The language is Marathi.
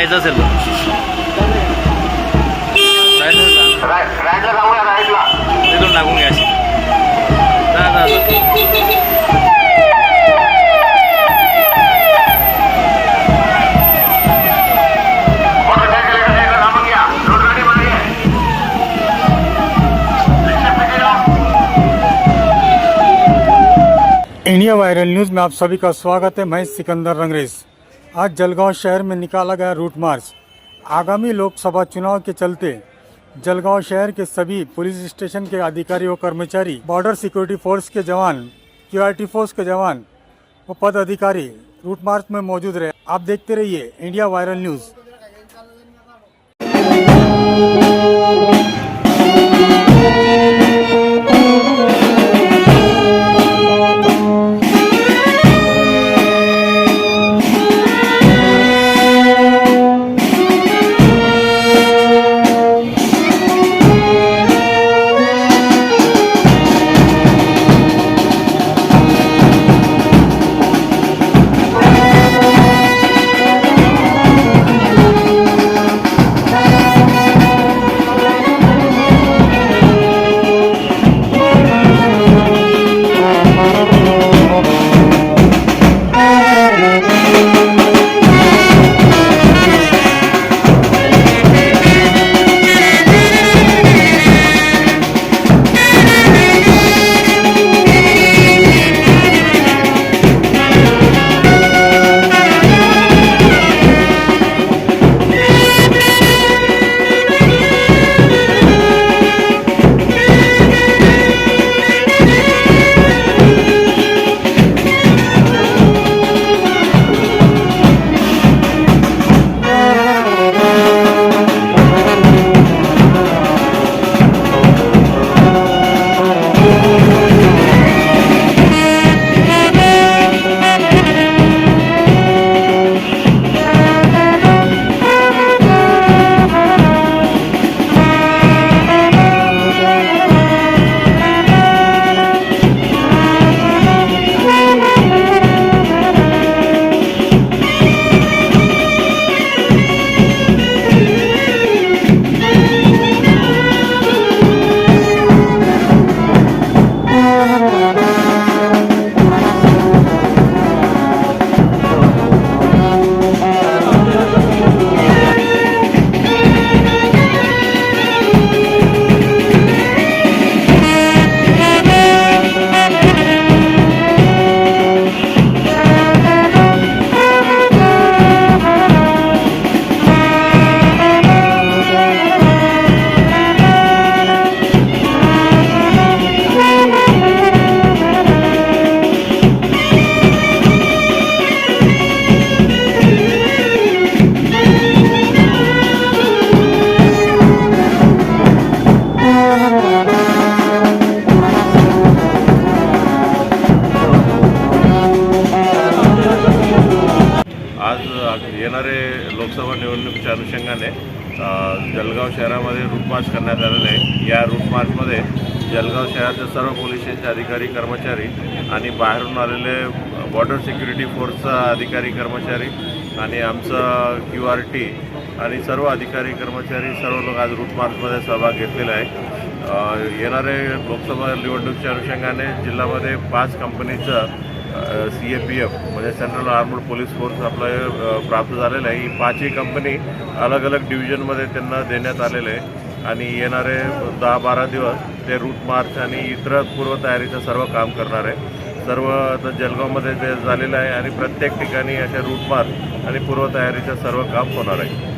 यायचं असेल तिथून टाकून घ्यायचं. इंडिया वायरल न्यूज़ में आप सभी का स्वागत है। मैं सिकंदर रंगरेज। आज जलगांव शहर में निकाला गया रूट मार्च। आगामी लोकसभा चुनाव के चलते जलगांव शहर के सभी पुलिस स्टेशन के अधिकारी व कर्मचारी, बॉर्डर सिक्योरिटी फोर्स के जवान, क्यूआरटी फोर्स के जवान व पद अधिकारी रूट मार्च में मौजूद रहे। आप देखते रहिए इंडिया वायरल न्यूज़। येणारे लोकसभा निवडणुकीच्या अनुषंगाने जळगाव शहरामध्ये रूट मार्च करण्यात आलेले आहे। या रूट मार्चमध्ये जळगाव शहरातील सर्व पोलीस स्टेशनचे अधिकारी कर्मचारी आणि बाहेरून आलेले बॉर्डर सिक्युरिटी फोर्सचा अधिकारी कर्मचारी आणि आमचा क्यूआरटी आणि सर्व अधिकारी कर्मचारी सर्व लोक आज रूट मार्चमध्ये सहभाग घेतलेला आहे। येणारे लोकसभा निवडणुकीच्या अनुषंगाने जिल्ह्यामध्ये 5 कंपनीचं CAPF म्हणजे सेंट्रल आर्मड पोलीस फोर्स आपला प्राप्त झालेला आहे। ही 5ही कंपनी अलग अलग डिव्हिजनमध्ये त्यांना देण्यात आलेले आहे आणि येणारे 10-12 दिवस ते रूट मार्च आणि इतर पूर्वतयारीचं सर्व काम करणार आहे। सर्व आता जळगावमध्ये ते झालेलं आहे आणि प्रत्येक ठिकाणी अशा रूट मार्च आणि पूर्वतयारीचं सर्व काम होणार आहे।